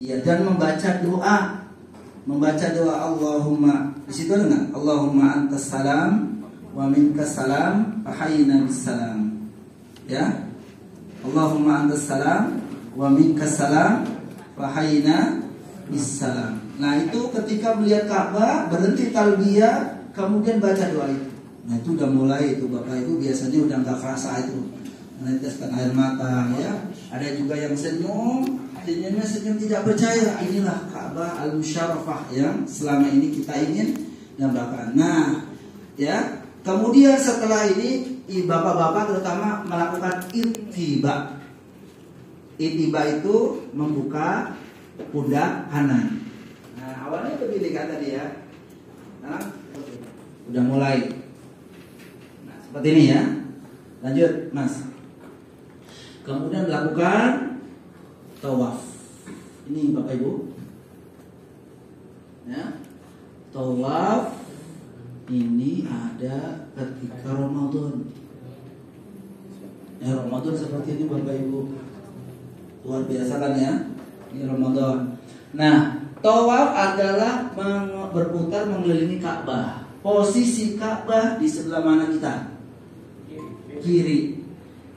Ya, dan membaca doa. Membaca doa Allahumma. Di situ ada enggak? Allahumma antas salam wa minkas salam fa hayyina bis salam. Ya. Allahumma antas salam wa minkas salam fa hayyina bis salam. Nah, itu ketika melihat Ka'bah, berhenti talbiyah, kemudian baca doa itu. Nah, itu udah mulai itu Bapak Ibu biasanya udah enggak kerasa itu. Meneteskan air mata ya. Ada juga yang senyumnya senyum tidak percaya. Inilah Ka'bah al-Musyarrafah yang selama ini kita ingin dambakan. Nah, ya. Kemudian setelah ini bapak-bapak terutama melakukan ittiba. Ittiba itu membuka pundak kanan. Nah, awalnya begini kan tadi ya. Nah, udah mulai. Nah, seperti ini ya. Lanjut, Mas. Kemudian melakukan tawaf. Ini Bapak Ibu. Ya. Tawaf ini ada ketika Ramadan. Ya, Ramadan seperti ini Bapak Ibu. Luar biasa kan ya? Ini Ramadan. Nah, tawaf adalah berputar mengelilingi Ka'bah. Posisi Ka'bah di sebelah mana kita? Kiri.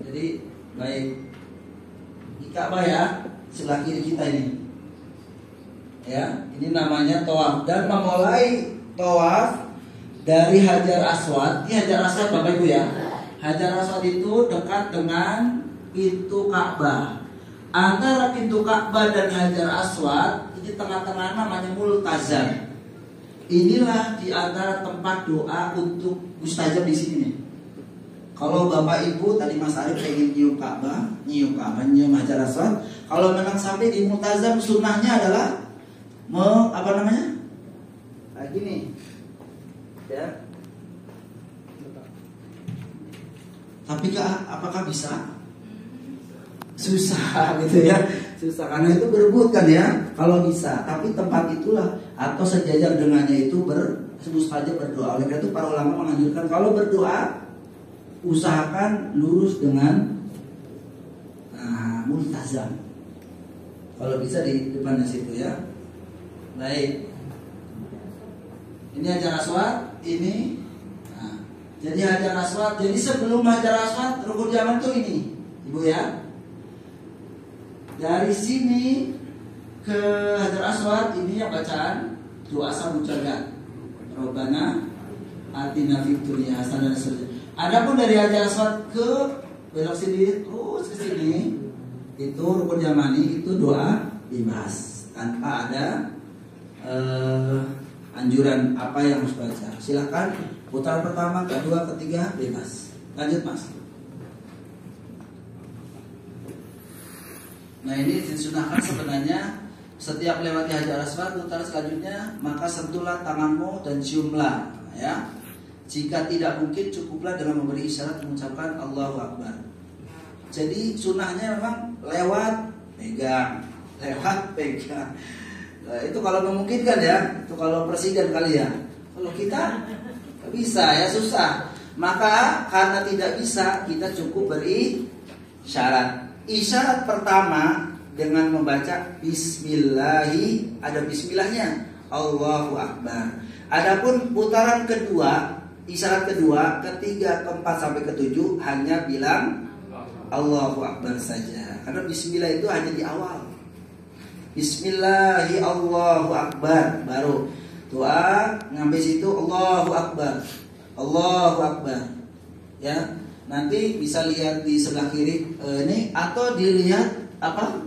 Jadi baik di Ka'bah ya, sebelah kiri kita ini. Ya, ini namanya tawaf dan memulai tawaf dari Hajar Aswad. Ini Hajar Aswad Bapak Ibu ya. Hajar Aswad itu dekat dengan pintu Ka'bah. Antara pintu Ka'bah dan Hajar Aswad, ini tengah-tengah namanya multazam. Inilah di antara tempat doa untuk mustajab di sini nih. Kalau Bapak Ibu tadi Mas Arif pengen nyium Ka'bah, nyium Hajar Aswad. Kalau memang sampai di multazam, sunnahnya adalah Kayak gini. Ya. Tapi apakah bisa? Susah gitu ya. Susah karena itu berebut kan ya. Kalau bisa, tapi tempat itulah atau sejajar dengannya itu mustajab berdoa. Oleh karena itu para ulama menganjurkan kalau berdoa usahakan lurus dengan multazam. Kalau bisa di depannya situ ya. Baik. Ini Hajar Aswad, ini. Nah, jadi Hajar Aswad. Jadi sebelum Hajar Aswad, rukun yaman itu ini, Ibu ya. Dari sini ke Hajar Aswad ini yang bacaan doa sabujagat. Rabbana atina fid dunya hasanah dan seterusnya. Adapun dari Hajar Aswad ke belok sini terus ke sini itu rukun yamani, itu doa bebas tanpa ada anjuran apa yang harus baca. Silakan putaran pertama, kedua, ketiga bebas. Lanjut Mas. Nah, ini disunahkan sebenarnya setiap lewati Hajar Aswad putaran selanjutnya maka sentuhlah tanganmu dan ciumlah ya. Jika tidak mungkin cukuplah dengan memberi isyarat mengucapkan Allahu Akbar. Jadi sunahnya memang lewat pegang. Nah, itu kalau memungkinkan ya. Itu kalau presiden kali ya. Kalau kita gak bisa ya, susah. Maka karena tidak bisa, kita cukup beri syarat. Isyarat pertama dengan membaca Bismillahi, ada Bismillahnya, Allahu Akbar. Adapun putaran kedua, isyarat kedua, ketiga, keempat sampai ketujuh hanya bilang Allahu Akbar saja. Karena Bismillah itu hanya di awal. Bismillahi Allahu Akbar, baru doa ngambil situ Allahu Akbar, Allahu Akbar. Ya, nanti bisa lihat di sebelah kiri ini atau dilihat apa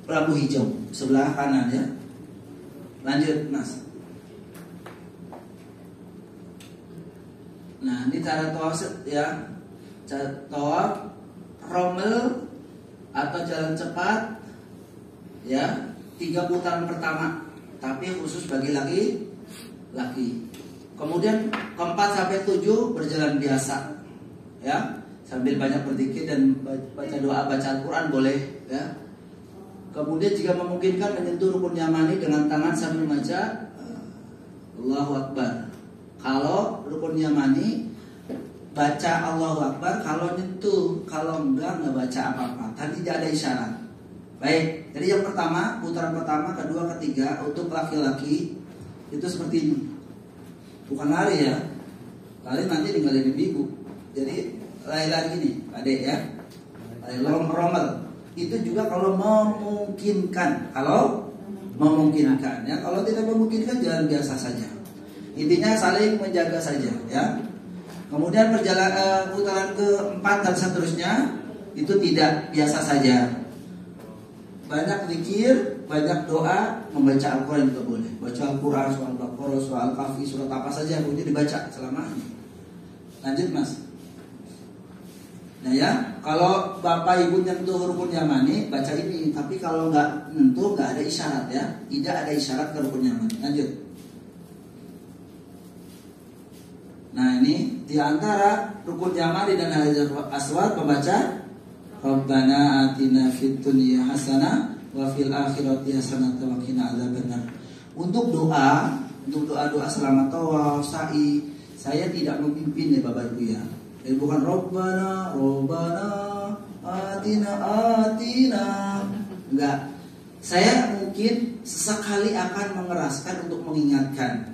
lampu hijau sebelah kanan ya. Lanjut Mas. Nah, ini cara tawaf ya, cara tawaf rommel atau jalan cepat. Ya, 3 putaran pertama, tapi khusus bagi laki-laki. Kemudian keempat sampai 7 berjalan biasa, ya, sambil banyak berzikir dan baca doa, baca Al-Quran boleh, ya. Kemudian jika memungkinkan menyentuh rukun yamani dengan tangan sambil membaca Allahu Akbar. Kalau rukun yamani baca Allahu Akbar, kalau nyentuh, kalau enggak baca apa-apa. Tadi tidak ada isyarat. Baik, jadi yang pertama, putaran pertama, kedua, ketiga untuk laki-laki itu seperti ini. Bukan lari ya. Lari nanti ninggalin ibu. Jadi lari-lari gini, adek ya. Lari rommel. Itu juga kalau memungkinkan. Kalau memungkinkan ya. Kalau tidak memungkinkan jalan biasa saja. Intinya saling menjaga saja ya. Kemudian perjalanan putaran keempat dan seterusnya itu tidak, biasa saja. Banyak zikir, banyak doa, membaca Al-Quran juga boleh. Baca Al-Quran, surah Al-Baqarah, surah Al-Kahfi, surat apa saja boleh dibaca selama ini. Lanjut mas. Nah ya, kalau bapak ibu nyentuh rukun yamani, baca ini. Tapi kalau nggak nyentuh, nggak ada isyarat ya. Tidak ada isyarat ke rukun yamani. Lanjut. Nah ini diantara rukun yamani dan hajar aswad membaca Rabbana atina fid dunya hasanah wa fil akhirati hasanah wa qina adzabannar. Untuk doa selamat tawaf, sa'i, saya tidak memimpin ya Bapak Ibu ya. Jadi bukan Rabbana atina. Enggak. Saya mungkin sesekali akan mengeraskan untuk mengingatkan.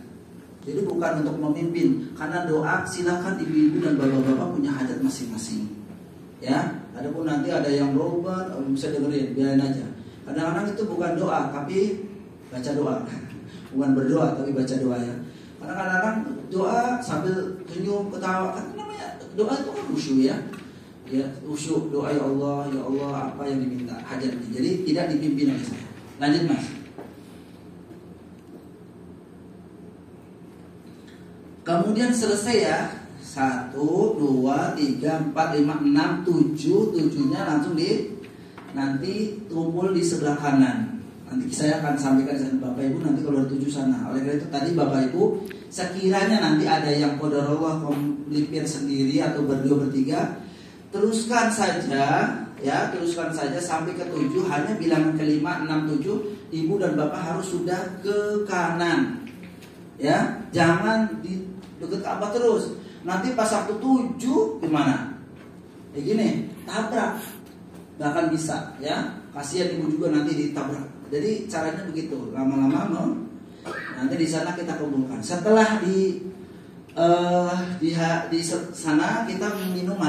Jadi bukan untuk memimpin, karena doa silakan ibu-ibu dan bapak-bapak punya hajat masing-masing. Ya, adapun nanti ada yang roban, bisa dengerin, biarin aja. Kadang-kadang itu bukan doa, tapi baca doa. Bukan berdoa, tapi baca doa ya. Karena kadang-kadang doa sambil senyum, ketawa, kan namanya doa itu kan khusyuk ya. Ya, khusyuk doa ya Allah apa yang diminta hajatnya. Jadi tidak dipimpin oleh saya. Lanjut mas. Kemudian selesai ya. 1, 2, 3, 4, 5, 6, 7. 7-nya langsung nanti tumpul di sebelah kanan. Nanti saya akan sampaikan sama Bapak Ibu nanti kalau 7 sana. Oleh karena itu tadi Bapak Ibu, sekiranya nanti ada yang qadarullah melipir sendiri atau berdua bertiga, teruskan saja ya, teruskan saja sampai ke 7. Hanya bilangan ke-5, 6, 7, Ibu dan Bapak harus sudah ke kanan. Ya, jangan di dekat Ka'bah terus. Nanti pas waktu 7 gimana? Ya gini, tabrak. Bahkan bisa ya. Kasihan ibu juga nanti ditabrak. Jadi caranya begitu. Lama-lama nanti di sana kita kumpulkan. Setelah di sana kita minum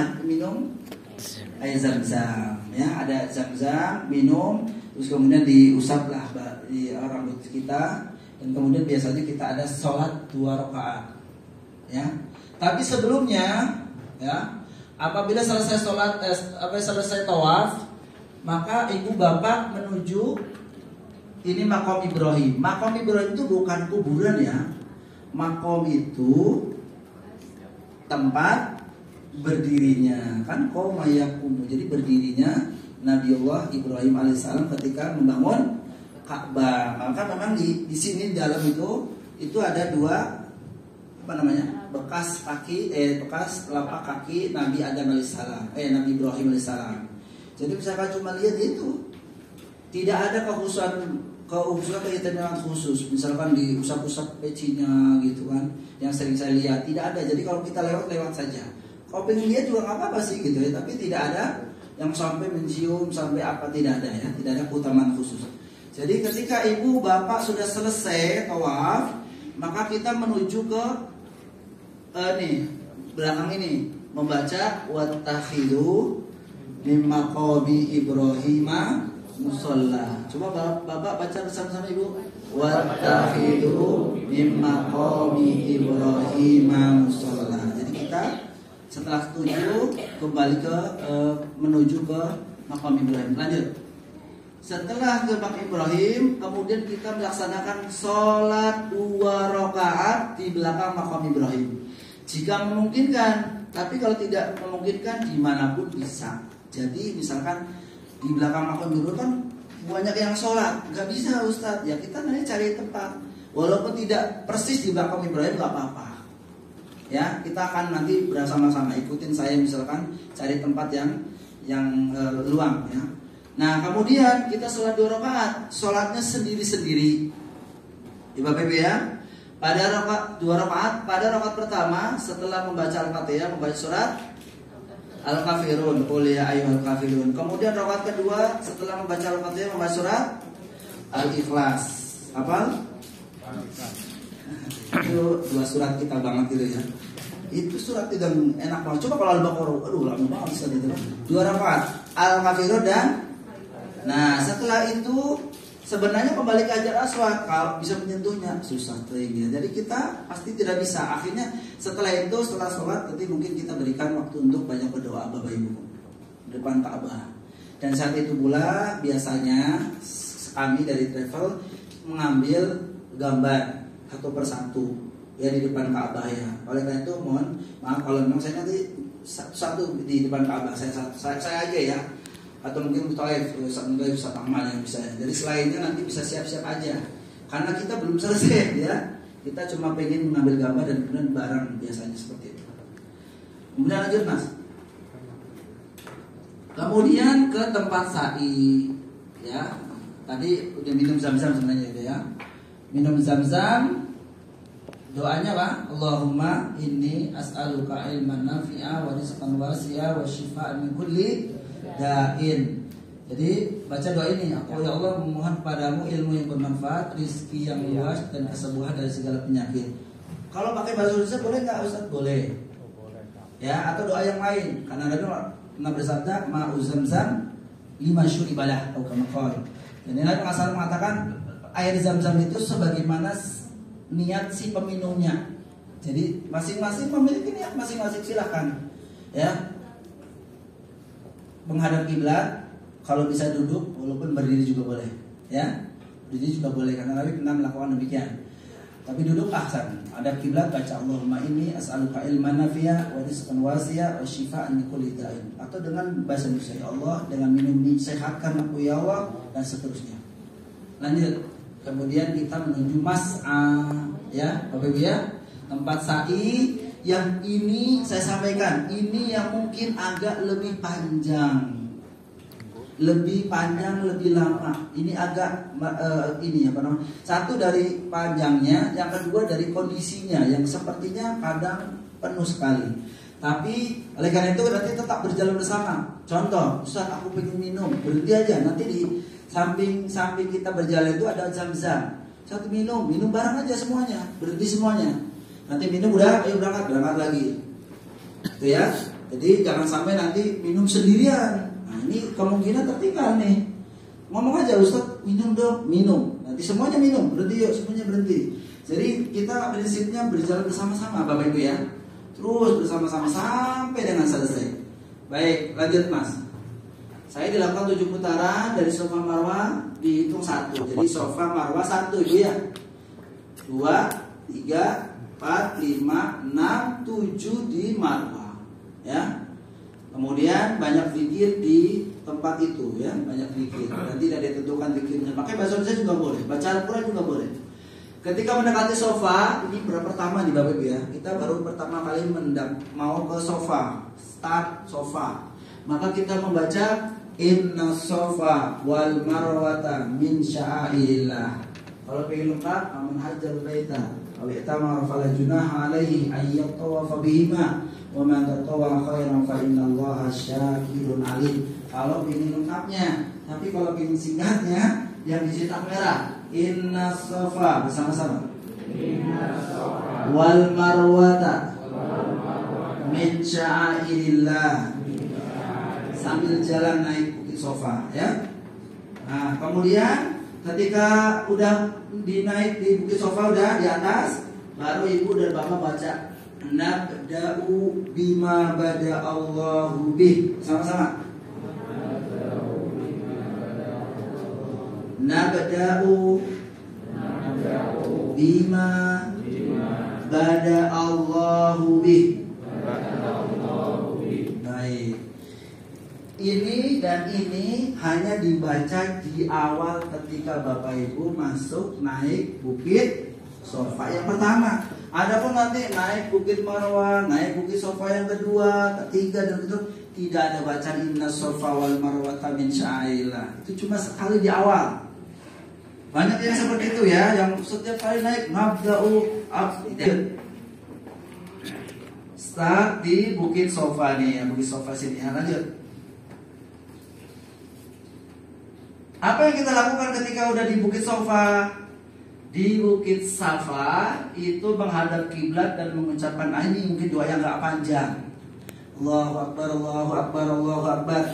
air zam-zam ya, ada zam-zam, minum, terus kemudian diusaplah di rambut kita, dan kemudian biasanya kita ada sholat 2 rakaat ya. Tapi sebelumnya ya, apabila selesai sholat, selesai tawaf, maka ibu bapak menuju ini makom Ibrahim. Makom Ibrahim itu bukan kuburan ya. Makom itu tempat berdirinya, kan qauma yaqumu. Jadi berdirinya Nabiullah Ibrahim alaihissalam ketika membangun Ka'bah. Maka memang di sini di dalam itu ada 2 bekas telapak kaki Nabi Adam alaihissalam, Nabi Ibrahim alaihissalam. Jadi misalkan cuma lihat itu, tidak ada kekhususan kaitan dengan khusus. Misalkan diusap-usap pecinya gitu kan, yang sering saya lihat tidak ada. Jadi kalau kita lewat saja. Kalau pengen lihat juga nggak apa-apa sih gitu ya. Tapi tidak ada yang sampai mencium sampai apa, tidak ada ya. Tidak ada keutamaan khusus. Jadi ketika ibu bapak sudah selesai tawaf, maka kita menuju ke belakang ini membaca wattakhidu min maqami Ibrahim musalla. Coba bapak baca bersama-sama ibu. Wattakhidu min maqami Ibrahim musalla. Jadi kita setelah 7 kembali ke menuju ke maqam Ibrahim. Lanjut. Setelah ke maqam Ibrahim, kemudian kita melaksanakan sholat 2 rakaat di belakang maqam Ibrahim. Jika memungkinkan, tapi kalau tidak memungkinkan dimanapun bisa. Jadi misalkan di belakang maqam Ibrahim kan banyak yang sholat, nggak bisa Ustadz. Ya kita nanti cari tempat, walaupun tidak persis di belakang Ibrahim nggak apa-apa. Ya kita akan nanti bersama-sama ikutin saya misalkan cari tempat yang luang ya. Nah kemudian kita sholat 2 rakaat, sholatnya sendiri-sendiri. Ya Bapak Ibu ya. Pada 2 rakaat, pada rakaat pertama setelah membaca Al-Fatihah, membaca surat Al-Kafirun, qul ya ayyuhal kafirun. Kemudian rakaat kedua setelah membaca Al-Fatihah membaca surat Al-Ikhlas. Hafal? Itu 2 surat kita banget gitu ya. Itu surat tidak enak banget. Coba kalau Al-Baqarah, aduh lama banget surat itu. 2 rakaat Al-Kafirun dan nah setelah itu sebenarnya kembali ke Hajar Aswad kalau bisa menyentuhnya susah ya. Jadi kita pasti tidak bisa. Akhirnya setelah itu setelah sholat nanti mungkin kita berikan waktu untuk banyak berdoa Bapak Ibu depan Ka'bah. Dan saat itu pula biasanya kami dari travel mengambil gambar satu persatu ya di depan Ka'bah ya. Oleh karena itu mohon maaf kalau memang saya nanti satu di depan Ka'bah saya aja ya. Atau mungkin Ustaz Ahmad yang bisa. Jadi selainnya nanti bisa siap-siap aja. Karena kita belum selesai ya. Kita cuma pengen mengambil gambar dan kemudian barang biasanya seperti itu. Kemudian lanjut Mas. Kemudian ke tempat sa'i ya. Tadi udah minum zam-zam sebenarnya itu ya. Minum zam-zam. Doanya apa? Allahumma inni as'aluka ilman nafi'a wa rizqan wasi'a wa shifaan min kulli da'in. Jadi baca doa ini, aku ya Allah memohon padamu ilmu yang bermanfaat, rizki yang luas dan kesembuhan dari segala penyakit. Kalau pakai bahasa Indonesia boleh nggak Ustaz? Boleh. Ya, atau doa yang lain. Karena Nabi pernah bersabda, ma'u zamzam lima syuribalah atau kama qala. Dan Nabi mengatakan air zam-zam itu sebagaimana niat si peminumnya. Jadi masing-masing memiliki niat masing-masing, silakan. Ya. Menghadap kiblat, kalau bisa duduk walaupun berdiri juga boleh ya, berdiri juga boleh karena Nabi pernah melakukan demikian. Tapi duduk ahsan, hadap kiblat, baca Allahumma inni as'aluka ilman nafi'a wa rizqan wasi'a wa shifaan min kulli da'in. Atau dengan bahasa Indonesia, ya Allah dengan minum ini sehatkan aku ya Allah, dan seterusnya. Lanjut, kemudian kita menuju mas'a ya Bapak Ibu ya, tempat sa'i. Yang ini saya sampaikan, ini yang mungkin agak lebih panjang, lebih lama. Ini agak ini apa namanya? Satu dari panjangnya, yang kedua dari kondisinya yang sepertinya kadang penuh sekali. Tapi oleh karena itu nanti tetap berjalan bersama. Contoh, Ustaz aku pengen minum, berhenti aja. Nanti di samping kita berjalan itu ada zam-zam. Satu minum bareng aja semuanya, berhenti semuanya. Nanti minum udah, ayo berangkat lagi. Itu ya. Jadi jangan sampai nanti minum sendirian. Nah, ini kemungkinan tertinggal nih. Ngomong aja Ustaz, minum dong, minum. Nanti semuanya minum, berhenti yuk, semuanya berhenti. Jadi kita prinsipnya berjalan bersama-sama Bapak Ibu ya. Terus bersama-sama sampai dengan selesai. Baik, lanjut Mas. Saya dilakukan 7 putaran dari Safa Marwah, dihitung 1. Jadi Safa Marwah 1 Ibu ya. 2, 3, 4, 5, 6, 7 di Marwah ya. Kemudian banyak zikir di tempat itu ya, banyak zikir. Dan tidak ditentukan zikirnya. Pakai bahasa Indonesia juga boleh, baca Al-Quran juga boleh. Ketika mendekati sofa, ini pertama nih Bapak Ibu ya. Kita baru pertama kali mau ke sofa, start sofa. Maka kita membaca Inna sofa wal marwata min sya'airillah. Kalau pengen lengkap, aman hajjal baita aw i'tamara fala junaha alaihi ay yatawafa bihima wa man tatawwa khairan fa innallaha syakirun alim. Kalau pengen lengkapnya, tapi kalau pengen singkatnya yang dicetak merah, Inna sofa bersama-sama. Inna sofa wal marwata min sya'airillah. Sambil jalan naik bukit sofa ya. Nah, kemudian ketika udah dinaik di bukit sofa, udah di atas, baru ibu dan bapak baca nabda'u bima bada Allahu bih. Sama-sama. Nabda'u bima bada Allahu bih. Baik. Ini dan ini hanya dibaca di awal ketika Bapak Ibu masuk naik bukit sofa yang pertama. Adapun nanti naik bukit Marwah, naik bukit sofa yang kedua, ketiga dan itu tidak ada bacaan Inna sofa wal marwata min sya'airillah. Itu cuma sekali di awal. Banyak yang seperti itu ya, yang setiap kali naik nabda'u start di Bukit Sofa nih ya, Bukit Sofa sini ya. Lanjut. Apa yang kita lakukan ketika udah di Bukit Sofa? Di Bukit Safa itu menghadap kiblat dan mengucapkan, ini mungkin doa yang gak panjang. Allahu Akbar, Allahu Akbar, Allahu Akbar.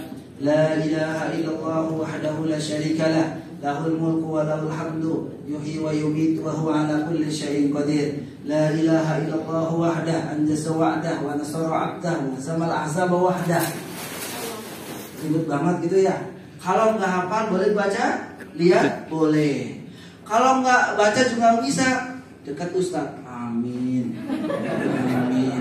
La ilaha illallah wahdahu la syarikalah. Lahul mulku wa lahul hamdu. Yuhyi wa yumitu wa huwa ala kulli syai'in qadir. La ilaha illallah wahdah. Anjasa wa'dah wa nasara abdah. Wa zamal ahzaba wahdah. Ribet banget gitu ya. Kalau nggak hafal boleh baca, lihat boleh. Kalau nggak baca juga bisa, dekat Ustaz. Amin. Amin.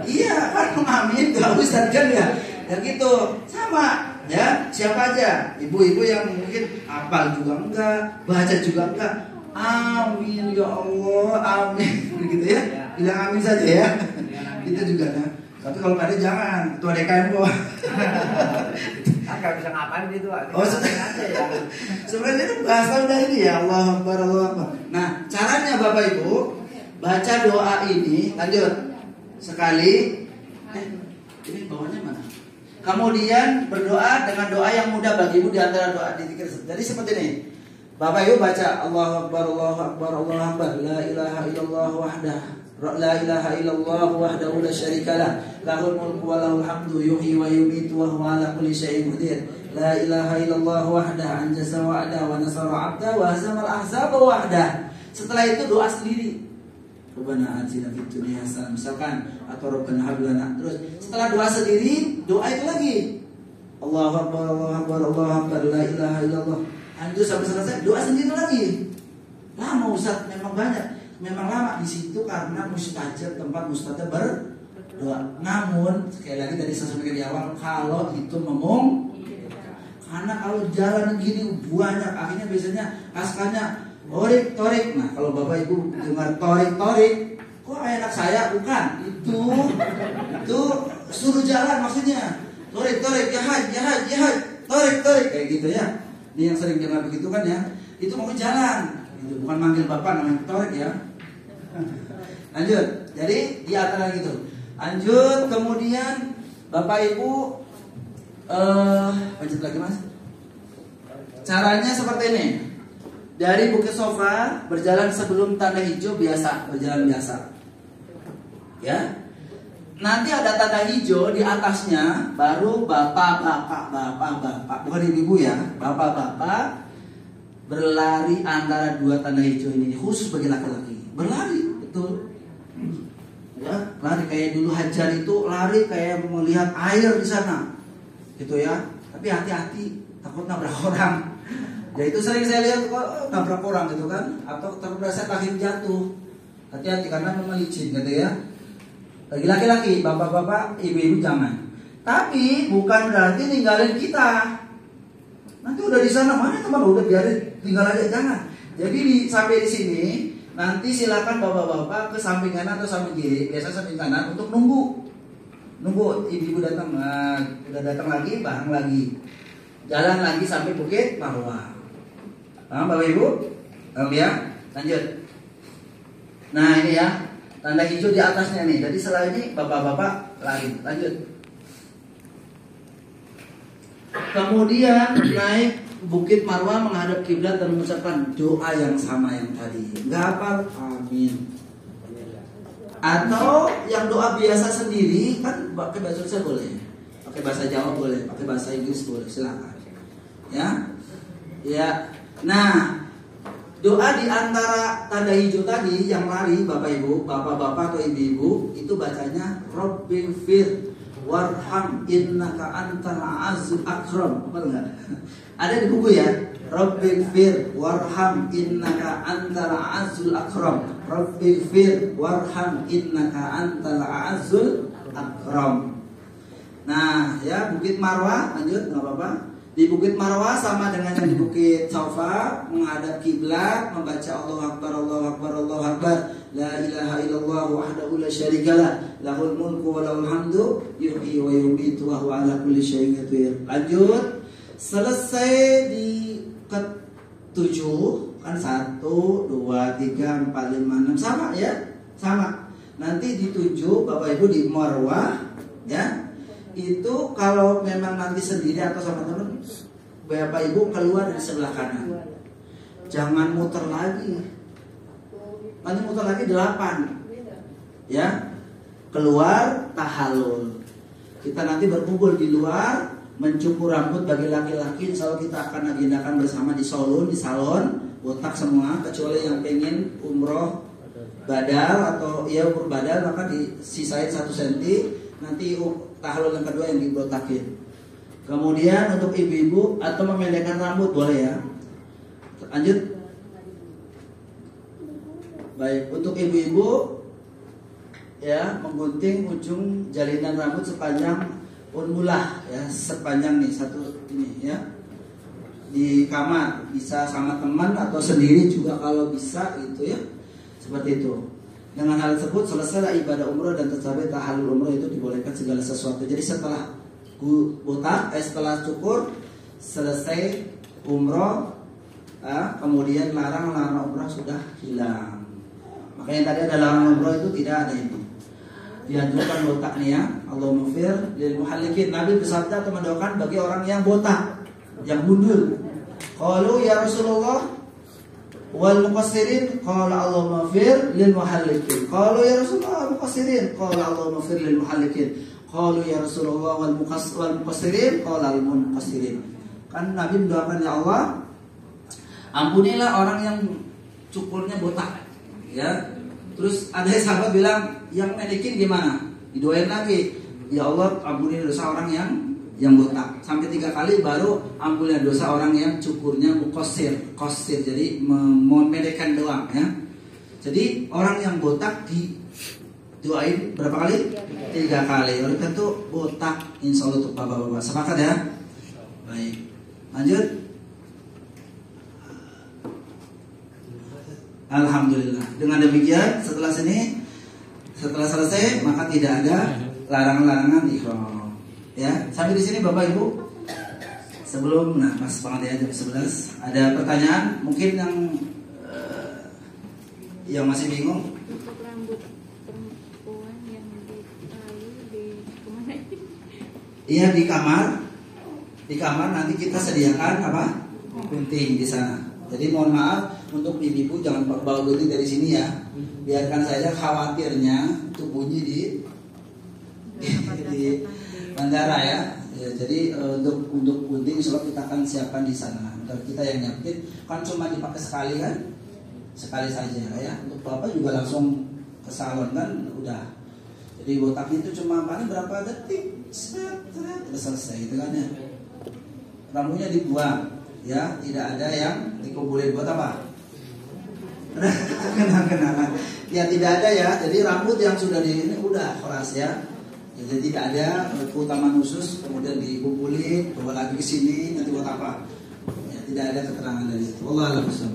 Iya kan, amin nggak Ustaz kan ya? Ya gitu, sama ya. Siapa aja, ibu-ibu yang mungkin hafal juga enggak, baca juga enggak. Amin ya Allah, amin. Begitu ya, bilang amin saja ya. Itu juga ya. Tapi kalau nggak ada jangan, ketua DKM kok. Kan nggak bisa ngapain gitu. Oh, aja ya. Sebenarnya itu bahasa udah ini ya, Allah Akbar, Allah Akbar. Nah, caranya Bapak Ibu baca doa ini, lanjut sekali. Ini bawahnya mana? Kemudian berdoa dengan doa yang mudah bagimu di antara doa di zikir. Jadi seperti ini. Bapak Ibu baca Allahu Akbar, Allahu Akbar, Allahu Akbar. La ilaha illallah wahdah. La ilaha illallah wahdahu la syarikalah. Lahul mulku wa lahul hamdu. Yuhyi wa yumitu wa huwa ala kulli syai'in qadir. La ilaha illallah wahdah. Anjasa wa'dah wa nasara 'abda wa hazamal ahzaba wahdah. Setelah itu doa sendiri. Rabbana atina fid dunya hasanah misalkan, atau Rabbana hab lana. Terus setelah doa sendiri, doa itu lagi. Allahu Akbar, Allahu Akbar, Allahu Akbar. La ilaha illallah. Lanjut sampai selesai, doa sendiri lagi. Lama Ustaz, memang banyak. Memang lama di situ karena mustajab, tempat mustajab berdoa. Namun sekali lagi tadi saya sampaikan di awal, kalau itu karena kalau jalan gini banyak, akhirnya biasanya askanya torik. Nah kalau Bapak Ibu dengar torik, kok enak saya? Bukan, itu suruh jalan maksudnya. Torik, jihad, torik kayak gitu ya. Ini yang sering dengar begitu kan ya. Itu mau jalan. Itu bukan manggil bapak namanya torik ya. Lanjut. Jadi di antara gitu. Lanjut kemudian Bapak Ibu lanjut lagi Mas. Caranya seperti ini. Dari Bukit Sofa berjalan sebelum tanda hijau biasa, berjalan biasa. Ya. Nanti ada tanda hijau di atasnya, baru bapak, bukan ibu ya, bapak berlari antara dua tanda hijau ini, khusus bagi laki-laki. Berlari, betul. Ya, lari kayak dulu Hajar itu lari kayak melihat air di sana, gitu ya. Tapi hati-hati, takut nabrak orang. Ya itu sering saya lihat kok nabrak orang gitu kan, atau terpleset kaki jatuh. Hati-hati karena memang licin gitu ya. Bagi laki-laki, bapak-bapak, ibu-ibu jangan. Tapi bukan berarti ninggalin kita. Nanti udah di sana, mana teman udah biarin tinggal aja, jangan. Jadi sampai di sini, nanti silakan bapak-bapak ke samping kanan atau samping kiri, biasa samping kanan untuk nunggu ibu-ibu datang. Nah, udah datang lagi, bareng lagi, jalan lagi sampai Bukit Marwah. Paham Bapak Ibu? Paham ya? Lanjut. Nah ini ya, tanda hijau di atasnya nih. Jadi setelah ini bapak-bapak lari. Lanjut. Kemudian naik Bukit Marwah menghadap kiblat dan mengucapkan doa yang sama yang tadi. Enggak hafal? Amin. Atau yang doa biasa sendiri kan pakai bahasa Indonesia boleh, pakai bahasa Jawa boleh, pakai bahasa Inggris boleh, silakan. Ya. Ya. Nah, doa di antara tanda hijau tadi yang lari Bapak Ibu, bapak-bapak atau ibu-ibu itu bacanya Rabbighfir warham innaka antal azizul akram. Betul enggak? Ada di buku ya. Rabbighfir warham innaka antal azizul akram. Rabbighfir warham innaka antal azizul akram. Nah, ya Bukit Marwah, lanjut enggak apa-apa. Di Bukit Marwah sama dengan yang di Bukit Sofa, menghadap kiblat, membaca Allahu Akbar, Allahu Akbar, Allahu Akbar. La ilaha illallah wahdahu la syarikalah, lahul mulku wa lahul hamdu, yuhyi wa yumitu wa huwa ala kulli syai'in qadir. Lanjut. Selesai di ke-7 kan 1 2 3 4 5 6 sama ya? Sama. nanti dituju Bapak Ibu di Marwah, ya. Itu kalau memang nanti sendiri atau sama teman, Bapak Ibu keluar dari sebelah kanan. Jangan muter lagi. Nanti muter lagi 8. Ya. Keluar tahallul. Kita nanti berkumpul di luar, mencukur rambut bagi laki-laki. Insya Allah kita akan agendakan bersama di salon, botak semua, kecuali yang pengen umroh badal atau ya umur badal, maka disisain 1 cm. Nanti tahallul yang kedua yang dibotakin. Kemudian untuk ibu-ibu atau memendekkan rambut boleh ya. Lanjut. Baik, untuk ibu-ibu ya menggunting ujung jalinan rambut sepanjang unmulah ya, sepanjang nih satu ini ya. Di kamar bisa sama teman atau sendiri juga kalau bisa gitu ya. Seperti itu. Dengan hal tersebut selesai ibadah umroh dan tercapai tahallul umroh, itu dibolehkan segala sesuatu. Jadi setelah botak, setelah cukur, selesai umroh, kemudian larang umroh sudah hilang. Makanya tadi ada larang umroh itu tidak ada itu. Dianjurkan botak nih ya. Allahumma fir lil muhallikin. Nabi bersabda atau mendoakan bagi orang yang botak, yang gundul. Qalu ya Rasulullah wal muqassirin, qala Allahumma fir lil muhallikin. Qalu ya Rasulullah wal muqassirin, qala Allahumma fir lil muhallikin. Qalu ya Rasulullah wal muqassirin, qala al muqassirin. Kan Nabi mendoakan, ya Allah, ampunilah orang yang cukurnya botak. Ya. Terus ada sahabat bilang, yang medikin gimana? Didoain lagi, ya Allah ampuni dosa orang yang botak. Sampai 3 kali baru ampunilah dosa orang yang cukurnya muqassir. Qasir, jadi memendekkan doang ya. Jadi orang yang botak didoain berapa kali? 3 kali. Oleh karena itu botak insya Allah untuk bapak-bapak. Sepakat ya? Baik. Lanjut. Alhamdulillah. Dengan demikian setelah selesai maka tidak ada larangan-larangan ihram. Ya, sampai di sini Bapak Ibu. Sebelum pas banget ya jam 11. Ada pertanyaan mungkin yang masih bingung? Untuk rambut perempuan yang ditaruh di kemana? Iya, di kamar. Di kamar nanti kita sediakan apa? Gunting di sana. Jadi mohon maaf untuk ibu-ibu jangan bawa gunting dari sini ya. Biarkan saja, khawatirnya itu bunyi di bandara ya. Ya, jadi untuk gunting insyaallah kita akan siapkan di sana. Untuk kita yang nyakin kan cuma dipakai sekali kan, sekali saja ya. Untuk bapak juga langsung ke salon kan udah. Jadi botak itu cuma paling berapa detik, udah selesai gitu kan ya. Rambutnya dibuang ya, tidak ada yang dikumpulin buat apa? Kenal-kenalan. Ya tidak ada ya. Jadi rambut yang sudah di ini udah keras ya. Jadi tidak ada keutamaan khusus kemudian dikumpulin bawa lagi ke sini nanti buat apa? Ya, tidak ada keterangan dari itu. Wallahu a'lam.